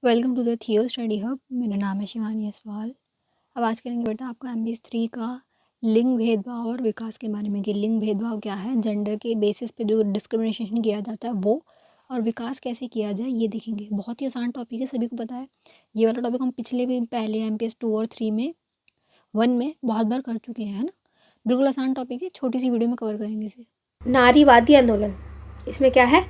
Welcome to the थियो study hub. मेरा नाम है शिवानी असवाल। अब आज करेंगे बेटा आपका MBS 3 का लिंग भेदभाव और विकास के बारे में कि लिंग भेदभाव क्या है, जेंडर के बेसिस पे जो डिस्क्रिमिनेशन किया जाता है वो, और विकास कैसे किया जाए ये देखेंगे। बहुत ही आसान टॉपिक है, सभी को पता है। ये वाला टॉपिक हम पिछले भी पहले MPS 2 और 3 में 1 में बहुत बार कर चुके हैं, है ना। बिल्कुल आसान टॉपिक है, छोटी सी वीडियो में कवर करेंगे इसे। नारीवादी आंदोलन, इसमें क्या है,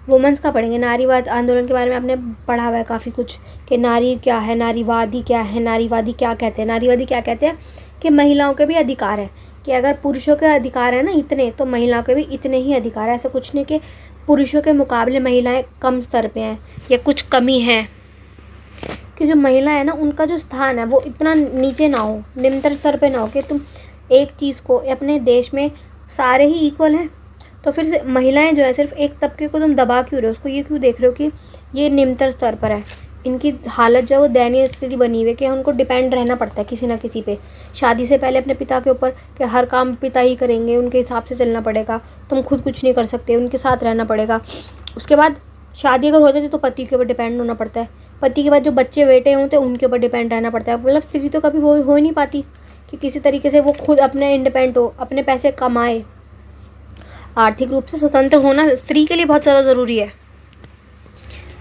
वुमेंस का पढ़ेंगे। नारीवाद आंदोलन के बारे में आपने पढ़ा हुआ है काफ़ी कुछ कि नारी क्या है, नारीवादी क्या है, नारीवादी क्या कहते हैं। नारीवादी क्या कहते हैं कि महिलाओं के भी अधिकार है, कि अगर पुरुषों के अधिकार है ना इतने, तो महिलाओं के भी इतने ही अधिकार है। ऐसा कुछ नहीं कि पुरुषों के मुकाबले महिलाएं कम स्तर पे हैं या कुछ कमी है, कि जो महिला है ना उनका जो स्थान है वो इतना नीचे ना हो, निम्नतर स्तर पे ना हो कि तुम एक चीज़ को अपने देश में सारे ही इक्वल हैं तो फिर से महिलाएं जो है सिर्फ एक तबके को तुम दबा क्यों रहे हो, उसको ये क्यों देख रहे हो कि ये निम्नतर स्तर पर है। इनकी हालत जो है वो दयनीय स्थिति बनी हुई है कि उनको डिपेंड रहना पड़ता है किसी ना किसी पे। शादी से पहले अपने पिता के ऊपर कि हर काम पिता ही करेंगे, उनके हिसाब से चलना पड़ेगा, तुम खुद कुछ नहीं कर सकते, उनके साथ रहना पड़ेगा। उसके बाद शादी अगर हो जाती तो पति के ऊपर डिपेंड होना पड़ता है, पति के बाद जो बच्चे बेटे होते हैं उनके ऊपर डिपेंड रहना पड़ता है। मतलब स्त्री तो कभी वो हो ही नहीं पाती कि किसी तरीके से वो खुद अपने इंडिपेंडेंट हो, अपने पैसे कमाए। आर्थिक रूप से स्वतंत्र होना स्त्री के लिए बहुत ज़्यादा ज़रूरी है।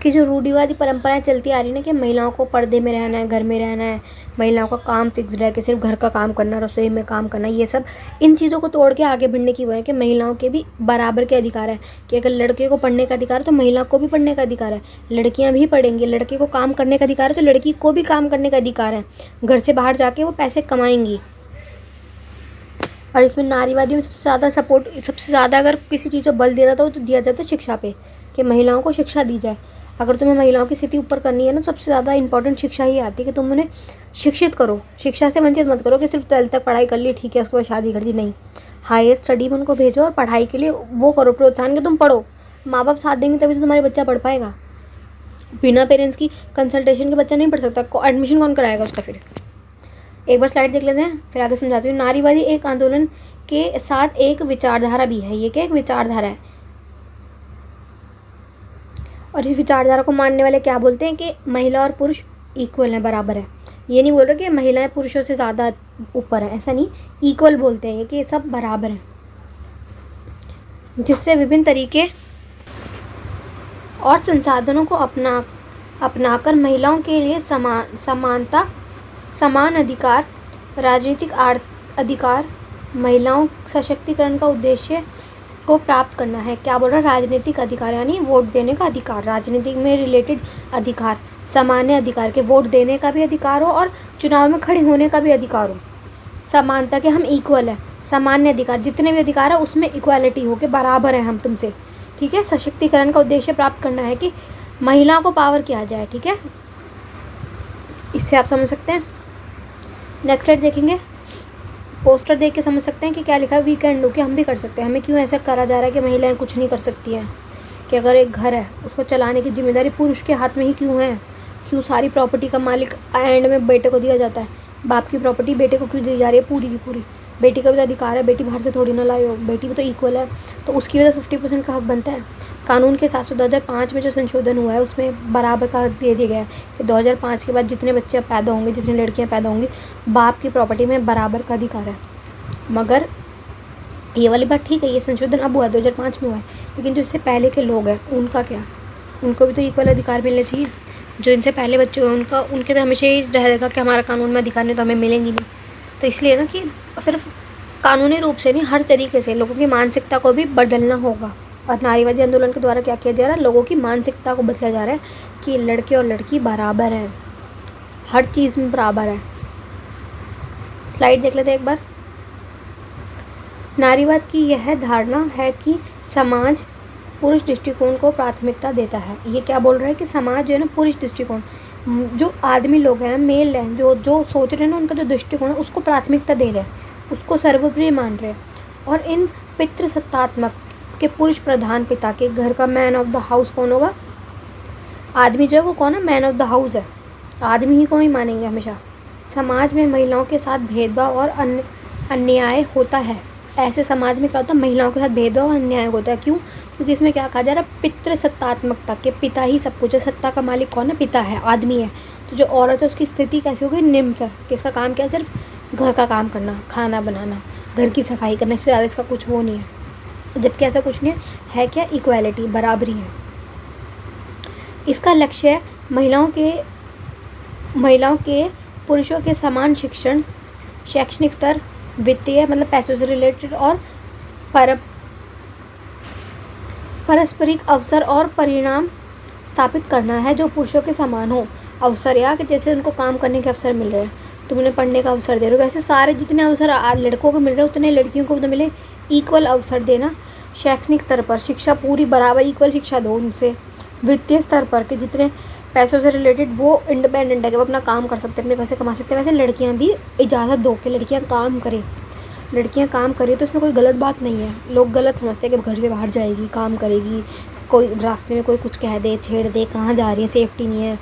कि जो रूढ़िवादी परंपराएं चलती आ रही ना कि महिलाओं को पर्दे में रहना है, घर में रहना है, महिलाओं का काम फिक्स्ड है कि सिर्फ घर का काम करना, रसोई में काम करना, ये सब इन चीज़ों को तोड़ के आगे बढ़ने की वो है कि महिलाओं के भी बराबर के अधिकार है। कि अगर लड़के को पढ़ने का अधिकार है तो महिला को भी पढ़ने का अधिकार है, लड़कियाँ भी पढ़ेंगी। लड़के को काम करने का अधिकार है तो लड़की को भी काम करने का अधिकार है, घर से बाहर जाके वो पैसे कमाएंगी। और इसमें नारीवादी में सबसे ज़्यादा सपोर्ट, सबसे ज़्यादा अगर किसी चीज़ को बल दिया जाता है तो दिया जाता है शिक्षा पे, कि महिलाओं को शिक्षा दी जाए। अगर तुम्हें महिलाओं की स्थिति ऊपर करनी है ना, सबसे ज़्यादा इंपॉर्टेंट शिक्षा ही आती है कि तुम उन्हें शिक्षित करो, शिक्षा से वंचित मत करो कि सिर्फ 12th तक पढ़ाई कर ली ठीक है उसके बाद शादी कर दी। नहीं, हायर स्टडी में उनको भेजो और पढ़ाई के लिए वो करो प्रोत्साहन कि तुम पढ़ो। माँ बाप साथ देंगे तभी तो तुम्हारे बच्चा पढ़ पाएगा। बिना पेरेंट्स की कंसल्टेशन के बच्चा नहीं पढ़ सकता, एडमिशन कौन कराएगा उसका। फिर एक बार स्लाइड देख लेते हैं, फिर आगे समझाती हूँ। नारीवादी एक आंदोलन के साथ एक विचारधारा भी है। ये क्या, एक विचारधारा है। और इस विचारधारा को मानने वाले क्या बोलते हैं कि महिला और पुरुष इक्वल है, बराबर है। ये नहीं बोल रहे कि महिलाएं पुरुषों से ज़्यादा ऊपर है, ऐसा नहीं, इक्वल बोलते हैं कि सब बराबर है। जिससे विभिन्न तरीके और संसाधनों को अपनाकर महिलाओं के लिए समानता, समान अधिकार, राजनीतिक अधिकार, महिलाओं सशक्तिकरण का उद्देश्य को प्राप्त करना है। क्या बोल रहा है, राजनीतिक अधिकार यानी वोट देने का अधिकार, राजनीतिक में रिलेटेड अधिकार, सामान्य अधिकार के वोट देने का भी अधिकार हो और चुनाव में खड़े होने का भी अधिकार हो। समानता के हम इक्वल है, सामान्य अधिकार जितने भी अधिकार है उसमें इक्वालिटी हो के बराबर है हम तुमसे, ठीक है। सशक्तिकरण का उद्देश्य प्राप्त करना है कि महिलाओं को पावर किया जाए, ठीक है। इससे आप समझ सकते हैं। नेक्स्ट स्लाइड देखेंगे, पोस्टर देख के समझ सकते हैं कि क्या लिखा है, वी कैन डू, कि हम भी कर सकते हैं। हमें क्यों ऐसा करा जा रहा है कि महिलाएं कुछ नहीं कर सकती हैं, कि अगर एक घर है उसको चलाने की जिम्मेदारी पुरुष के हाथ में ही क्यों है, क्यों सारी प्रॉपर्टी का मालिक एंड में बेटे को दिया जाता है, बाप की प्रॉपर्टी बेटे को क्यों दी जा रही है पूरी की पूरी। बेटी का भी तो अधिकार है, बेटी बाहर से थोड़ी ना लाई हो, बेटी भी तो इक्वल है, तो उसकी भी तो 50% का हक बनता है। कानून के हिसाब से 2005 में जो संशोधन हुआ है उसमें बराबर का हक दे दिया गया है कि 2005 के बाद जितने बच्चे पैदा होंगे, जितनी लड़कियां पैदा होंगी, बाप की प्रॉपर्टी में बराबर का अधिकार है। मगर ये वाली बात ठीक है, ये संशोधन अब हुआ 2005 में हुआ है, लेकिन जो इससे पहले के लोग हैं उनका क्या, उनको भी तो इक्वल अधिकार मिलने चाहिए। जो इनसे पहले बच्चे हुए उनके तो हमेशा ही रहेगा कि हमारा कानून में अधिकार नहीं तो हमें मिलेंगी नहीं। तो इसलिए ना कि सिर्फ कानूनी रूप से नहीं, हर तरीके से लोगों की मानसिकता को भी बदलना होगा। और नारीवादी आंदोलन के द्वारा क्या किया जा रहा है, लोगों की मानसिकता को बदला जा रहा है कि लड़के और लड़की बराबर हैं, हर चीज़ में बराबर है। स्लाइड देख लेते हैं एक बार। नारीवाद की यह धारणा है कि समाज पुरुष दृष्टिकोण को प्राथमिकता देता है। ये क्या बोल रहा है कि समाज जो है ना, पुरुष दृष्टिकोण, जो आदमी लोग हैं ना, मेल हैं, जो सोच रहे हैं ना, उनका जो दृष्टिकोण है उसको प्राथमिकता दे रहे हैं, उसको सर्वोपरि मान रहे हैं। और इन पितृसत्तात्मक के पुरुष प्रधान पिता के घर का मैन ऑफ द हाउस कौन होगा, आदमी जो है वो कौन है, मैन ऑफ द हाउस है, आदमी ही को ही मानेंगे हमेशा। समाज में महिलाओं के साथ भेदभाव और अन्याय होता है। ऐसे समाज में क्या होता है, महिलाओं के साथ भेदभाव और अन्याय होता है। क्यों, क्योंकि इसमें क्या कहा जा रहा है, पितृसत्तात्मकता के पिता ही सब कुछ है। सत्ता का मालिक कौन है? पिता है, आदमी है। तो जो औरत है उसकी स्थिति कैसी हो गई? निम्न स्तर कि इसका काम क्या है? सिर्फ घर का काम करना, खाना बनाना, घर की सफाई करना, इससे ज़्यादा इसका कुछ वो नहीं है। जबकि ऐसा कुछ नहीं है क्या? इक्वालिटी, बराबरी है। इसका लक्ष्य महिलाओं के पुरुषों के समान शिक्षण, शैक्षणिक स्तर, वित्तीय मतलब पैसों से रिलेटेड, और पारस्परिक अवसर और परिणाम स्थापित करना है जो पुरुषों के समान हो। अवसर या कि जैसे उनको काम करने के अवसर मिल रहे हैं, तुम उन्हें पढ़ने का अवसर दे रहे हो, वैसे सारे जितने अवसर आज लड़कों को मिल रहे हैं उतने लड़कियों को भी तो मिले। इक्वल अवसर देना। शैक्षणिक स्तर पर शिक्षा पूरी बराबर इक्वल शिक्षा दो उनसे। वित्तीय स्तर पर कि जितने पैसों से रिलेटेड वो इंडिपेंडेंट है कि वो अपना काम कर सकते हैं, अपने पैसे कमा सकते हैं, वैसे लड़कियां भी इजाज़त दो कि लड़कियां काम करें। लड़कियां काम करें तो इसमें कोई गलत बात नहीं है। लोग गलत समझते हैं कि घर से बाहर जाएगी, काम करेगी, कोई रास्ते में कोई कुछ कह दे, छेड़ दे, कहाँ जा रही है, सेफ्टी नहीं है,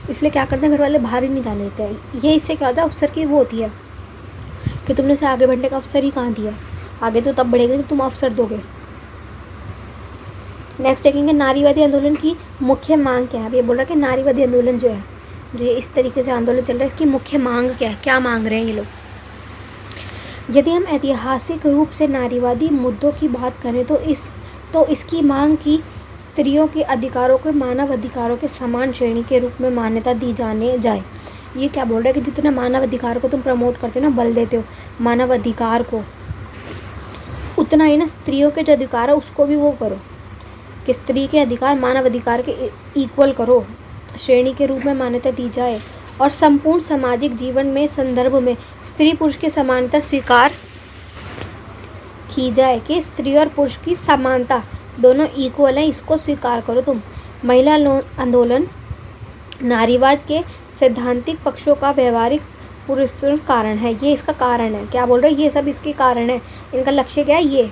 इसलिए क्या करते हैं घर वाले बाहर ही नहीं जाने देते हैं। ये इससे क्या होता है? अवसर की वो होती है कि तुमने उसे आगे बढ़ने का अवसर ही कहाँ दिया। आगे तो तब बढ़ेगा जब तुम अवसर दोगे। नेक्स्ट देखेंगे नारीवादी आंदोलन की मुख्य मांग क्या है। अब ये बोल रहा है कि नारीवादी आंदोलन जो है, जो ये इस तरीके से आंदोलन चल रहा है, इसकी मुख्य मांग क्या है, क्या मांग रहे हैं ये लोग। यदि हम ऐतिहासिक रूप से नारीवादी मुद्दों की बात करें तो इसकी मांग की स्त्रियों के अधिकारों को मानव अधिकारों के समान श्रेणी के रूप में मान्यता दी जाने जाए। ये क्या बोल रहा है कि जितना मानव अधिकार को तुम प्रमोट करते हो ना, बल देते हो मानव अधिकार को, उतना ही ना स्त्रियों के जो अधिकार है उसको भी वो करो कि स्त्री के अधिकार मानव अधिकार के इक्वल करो, श्रेणी के रूप में मान्यता दी जाए, और संपूर्ण सामाजिक जीवन में संदर्भ में स्त्री पुरुष की समानता स्वीकार की जाए कि स्त्री और पुरुष की समानता दोनों इक्वल हैं, इसको स्वीकार करो तुम। महिला आंदोलन नारीवाद के सैद्धांतिक पक्षों का व्यवहारिक पुरस्कृत कारण है। ये इसका कारण है। क्या बोल रहे हैं? ये सब इसके कारण है। इनका लक्ष्य क्या है? ये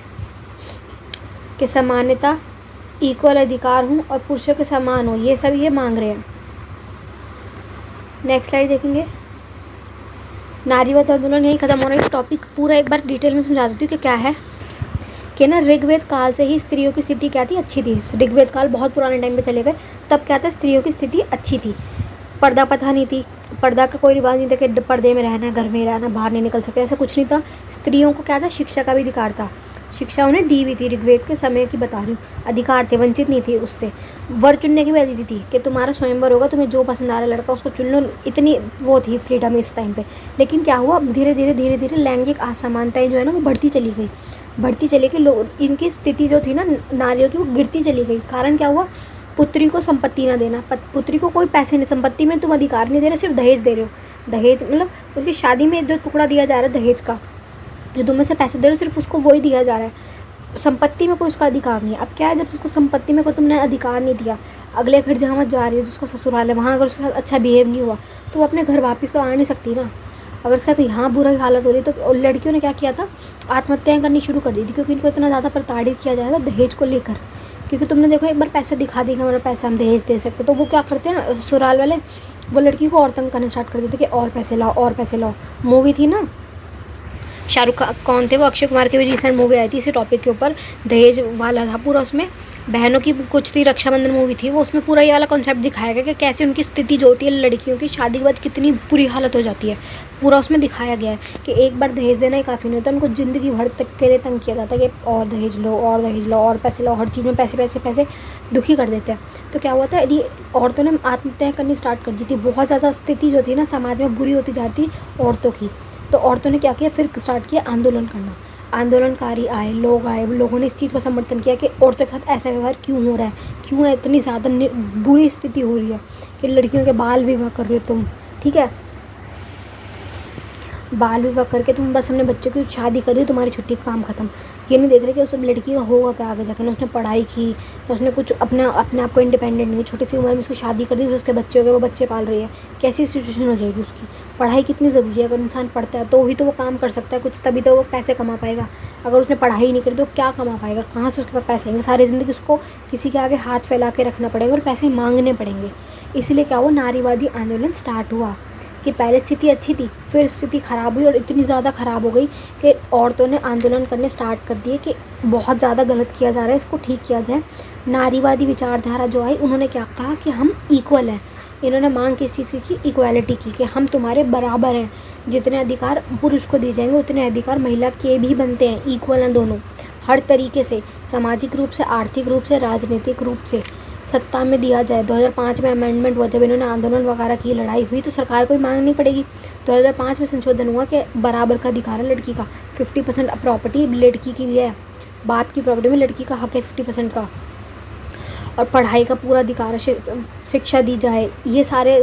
कि समानता, इक्वल अधिकार हो और पुरुषों के समान हो, ये सब ये मांग रहे हैं। नेक्स्ट स्लाइड देखेंगे। नारीवाद आंदोलन यही खत्म हो रहा है। टॉपिक पूरा एक बार डिटेल में समझा देती हूँ कि क्या है कि ना ऋग्वेद काल से ही स्त्रियों की स्थिति क्या थी? अच्छी थी। ऋग्वेद काल बहुत पुराने टाइम पे चले गए, तब क्या था? स्त्रियों की स्थिति अच्छी थी। पर्दा प्रथा नहीं थी, पर्दा का कोई रिवाज नहीं था कि पर्दे में रहना, घर में रहना, बाहर नहीं निकल सकते, ऐसा कुछ नहीं था। स्त्रियों को क्या था? शिक्षा का भी अधिकार था। शिक्षा उन्हें दी हुई थी। ऋग्वेद के समय की बता रही हूँ, अधिकार थे, वंचित नहीं थी उससे। वर चुनने की भी आज़ादी थी कि तुम्हारा स्वयंवर होगा, तुम्हें जो पसंद आ रहा है लड़का उसको चुन लो, इतनी वो थी फ्रीडम इस टाइम पे। लेकिन क्या हुआ? धीरे धीरे लैंगिक असमानताएं जो है ना वो बढ़ती चली गई। लोग इनकी स्थिति जो थी ना नारियों की, वो गिरती चली गई। कारण क्या हुआ? पुत्री को संपत्ति ना देना, पुत्री को कोई पैसे नहीं, संपत्ति में तुम अधिकार नहीं दे रहे, सिर्फ दहेज दे रहे हो। दहेज मतलब उसकी शादी में जो टुकड़ा दिया जा रहा है दहेज का, जो तुम में से पैसे दे रहे हो, सिर्फ उसको वही दिया जा रहा है, संपत्ति में कोई उसका अधिकार नहीं है। अब क्या है? जब उसको संपत्ति में कोई तुमने अधिकार नहीं दिया, अगले घर जहाँ मत जा रही है जिसको ससुराल है, वहाँ अगर उसके साथ अच्छा बिहेव नहीं हुआ तो वो अपने घर वापस तो आ नहीं सकती ना। अगर उसके साथ यहाँ बुरी हालत हो रही है तो लड़कियों ने क्या किया था? आत्महत्याएं करनी शुरू कर दी थी, क्योंकि इनको इतना ज़्यादा प्रताड़ित किया जाएगा दहेज को लेकर। क्योंकि तुमने देखो एक बार पैसे दिखा दी कि हमारा पैसा हम दहेज दे सकते, तो वो क्या करते हैं ससुराल वाले, वो लड़की को और तंग करना स्टार्ट कर देते कि और पैसे लाओ, और पैसे लाओ। मूवी थी ना, शाहरुख खान कौन थे वो, अक्षय कुमार की भी रिसेंट मूवी आई थी इसी टॉपिक के ऊपर, दहेज वाला था पूरा। उसमें बहनों की कुछ थी, रक्षाबंधन मूवी थी वो, उसमें पूरा ये वाला कॉन्सेप्ट दिखाया गया कि कैसे उनकी स्थिति जो होती है लड़कियों की शादी के बाद कितनी बुरी हालत हो जाती है। पूरा उसमें दिखाया गया है कि एक बार दहेज देना ही काफ़ी नहीं होता, उनको ज़िंदगी भर तक के लिए तंग किया जाता है कि और दहेज लो, और दहेज लो, और पैसे लो, हर चीज़ में पैसे पैसे पैसे, दुखी कर देते हैं। तो क्या हुआ था? ये औरतों ने आत्महत्या करनी स्टार्ट कर दी थी। बहुत ज़्यादा स्थिति जो थी ना समाज में बुरी होती जा रही थी औरतों की। तो औरतों ने क्या किया? फिर स्टार्ट किया आंदोलन करना। आंदोलनकारी आए, लोगों ने इस चीज़ को समर्थन किया कि औरतों के साथ ऐसा व्यवहार क्यों हो रहा है, क्यों इतनी ज़्यादा बुरी स्थिति हो रही है कि लड़कियों के बाल विवाह कर रहे हो तुम, ठीक है, बाल विवाह करके तुम बस हमने बच्चों की शादी कर दी, तुम्हारी छुट्टी का काम खत्म। ये नहीं देख रहे कि उस लड़की का होगा क्या आगे जाकर, उसने पढ़ाई की, उसने कुछ अपने आप को इंडिपेंडेंट नहीं, छोटी सी उम्र में उसकी शादी कर दी, उसके बच्चे हो गए, वो बच्चे पाल रही है, कैसी सिचुएशन हो जाएगी उसकी। पढ़ाई कितनी ज़रूरी है, अगर इंसान पढ़ता है तो ही तो वो काम कर सकता है कुछ, तभी तो वो पैसे कमा पाएगा। अगर उसने पढ़ाई नहीं करी तो क्या कमा पाएगा, कहाँ से उसके पास पैसे आएंगे? सारी ज़िंदगी उसको किसी के आगे हाथ फैला के रखना पड़ेगा और पैसे मांगने पड़ेंगे। इसलिए क्या हुआ? नारीवादी आंदोलन स्टार्ट हुआ कि पहले स्थिति अच्छी थी, फिर स्थिति ख़राब हुई और इतनी ज़्यादा ख़राब हो गई कि औरतों ने आंदोलन करने स्टार्ट कर दिए कि बहुत ज़्यादा गलत किया जा रहा है, इसको ठीक किया जाए। नारीवादी विचारधारा जो आई, उन्होंने क्या कहा कि हम इक्वल हैं। इन्होंने मांग किस चीज़ की, इक्वालिटी की, कि हम तुम्हारे बराबर हैं, जितने अधिकार पुरुष को दिए जाएंगे उतने अधिकार महिला के भी बनते हैं, इक्वल हैं दोनों हर तरीके से, सामाजिक रूप से, आर्थिक रूप से, राजनीतिक रूप से सत्ता में दिया जाए। 2005 में अमेंडमेंट हुआ, जब इन्होंने आंदोलन वगैरह की, लड़ाई हुई, तो सरकार को मांग नहीं पड़ेगी। 2005 में संशोधन हुआ कि बराबर का अधिकार है लड़की का, 50% प्रॉपर्टी लड़की की भी है, बाप की प्रॉपर्टी में लड़की का हक है 50% का, और पढ़ाई का पूरा अधिकार है, शिक्षा दी जाए। ये सारे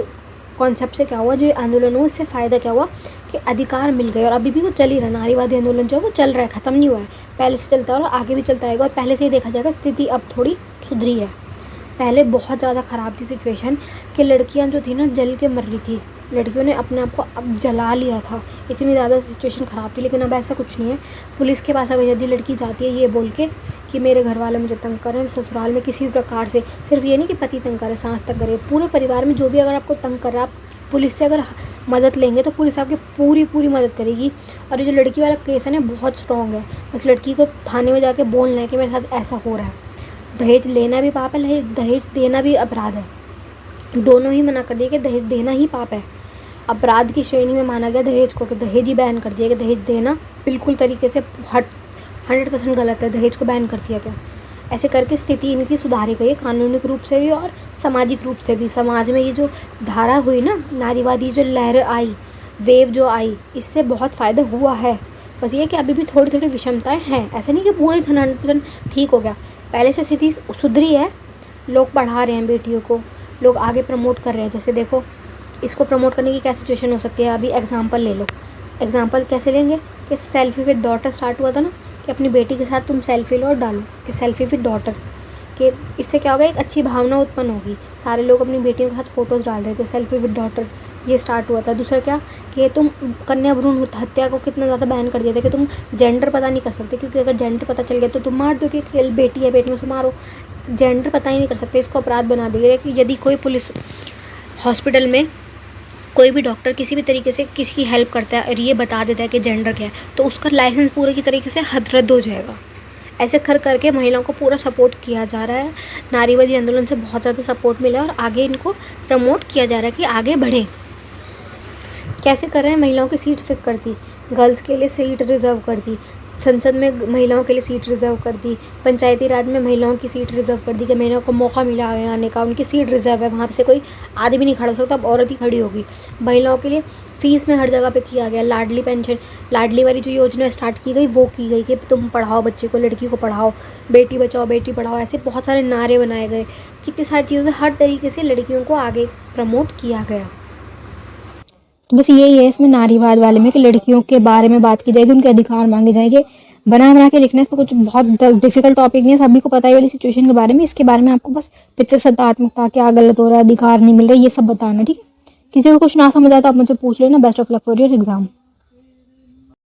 कॉन्सेप्ट से क्या हुआ, जो आंदोलन हुआ इससे फ़ायदा क्या हुआ कि अधिकार मिल गए। और अभी भी वो चल ही रहा, नारीवादी आंदोलन जो है वो चल रहा है, ख़त्म नहीं हुआ है, पहले से चलता है और आगे भी चलता रहेगा। और पहले से ही देखा जाएगा स्थिति अब थोड़ी सुधरी है। पहले बहुत ज़्यादा ख़राब थी सिचुएशन कि लड़कियां जो थी ना जल के मर रही थी, लड़कियों ने अपने आप को अब जला लिया था, इतनी ज़्यादा सिचुएशन ख़राब थी। लेकिन अब ऐसा कुछ नहीं है। पुलिस के पास अगर यदि लड़की जाती है ये बोल के कि मेरे घर वाले मुझे तंग करें, ससुराल में किसी भी प्रकार से, सिर्फ ये नहीं कि पति तंग करे, सास तंग करे, पूरे परिवार में जो भी अगर आपको तंग कर रहा है, आप पुलिस से अगर मदद लेंगे तो पुलिस आपकी पूरी मदद करेगी। और ये जो लड़की वाला केस है ना बहुत स्ट्रॉन्ग है, बस लड़की को थाने में जाके बोलना है कि मेरे साथ ऐसा हो रहा है। दहेज लेना भी पाप है, दहेज देना भी अपराध है, दोनों ही मना कर दिया कि दहेज देना ही पाप है। अपराध की श्रेणी में माना गया दहेज को, कि दहेज ही बैन कर दिया कि दहेज देना बिल्कुल तरीके से 100% गलत है, दहेज को बैन कर दिया गया। ऐसे करके स्थिति इनकी सुधारी गई है, कानूनिक रूप से भी और सामाजिक रूप से भी। समाज में ये जो धारा हुई ना, नारीवादी जो लहर आई, वेव जो आई, इससे बहुत फ़ायदा हुआ है। बस ये कि अभी भी थोड़ी थोड़ी विषमताएं हैं, ऐसा नहीं कि पूरी 100% ठीक हो गया। पहले से स्थिति सुधरी है, लोग पढ़ा रहे हैं बेटियों को, लोग आगे प्रमोट कर रहे हैं। जैसे देखो, इसको प्रमोट करने की क्या सिचुएशन हो सकती है, अभी एग्जांपल ले लो। एग्जांपल कैसे लेंगे कि सेल्फी विद डॉटर स्टार्ट हुआ था ना, कि अपनी बेटी के साथ तुम सेल्फी लो और डालो कि सेल्फी विद डॉटर, कि इससे क्या होगा, एक अच्छी भावना उत्पन्न होगी। सारे लोग अपनी बेटियों के साथ फ़ोटोज़ डाल रहे थे, सेल्फी विद डॉटर, ये स्टार्ट हुआ था। दूसरा क्या कि तुम कन्या भ्रूण हत्या को कितना ज़्यादा बैन कर दिया था कि तुम जेंडर पता नहीं कर सकते, क्योंकि अगर जेंडर पता चल गया तो तुम मार दो कि बेटी है, बेटी में से मारो। जेंडर पता ही नहीं कर सकते, इसको अपराध बना दिया कि यदि कोई पुलिस हॉस्पिटल में कोई भी डॉक्टर किसी भी तरीके से किसी की हेल्प करता है और ये बता देता है कि जेंडर क्या है, तो उसका लाइसेंस पूरे की तरीके से रद्द हो जाएगा। ऐसे करके महिलाओं को पूरा सपोर्ट किया जा रहा है। नारीवादी आंदोलन से बहुत ज़्यादा सपोर्ट मिला है और आगे इनको प्रमोट किया जा रहा है कि आगे बढ़ें। कैसे कर रहे हैं, महिलाओं की सीट फिक्स कर दी, गर्ल्स के लिए सीट रिज़र्व कर दी, संसद में महिलाओं के लिए सीट रिज़र्व कर दी, पंचायती राज में महिलाओं की सीट रिज़र्व कर दी कि महिलाओं को मौका मिला है आने का, उनकी सीट रिज़र्व है, वहाँ से कोई आदमी नहीं खड़ा हो सकता, अब औरत ही खड़ी होगी। महिलाओं के लिए फ़ीस में हर जगह पे किया गया, लाडली पेंशन, लाडली वाली जो योजना स्टार्ट की गई वो की गई कि तुम पढ़ाओ बच्चे को, लड़की को पढ़ाओ, बेटी बचाओ बेटी पढ़ाओ, ऐसे बहुत सारे नारे बनाए गए। कितनी सारी चीज़ों से हर तरीके से लड़कियों को आगे प्रमोट किया गया। तो बस यही है इसमें नारीवाद वाले में कि लड़कियों के बारे में बात की जाएगी, उनके अधिकार मांगे जाएंगे। बना के लिखना इसमें कुछ बहुत डिफिकल्ट टॉपिक नहीं है, सभी को पता है वाली सिचुएशन के बारे में। इसके बारे में आपको बस पिक्चर सत्तात्मकता, क्या गलत हो रहा है, अधिकार नहीं मिल रहा, ये सब बताना, ठीक है। किसी को कुछ ना समझ आता आप मुझसे पूछ लेना। Best of luck for your exam.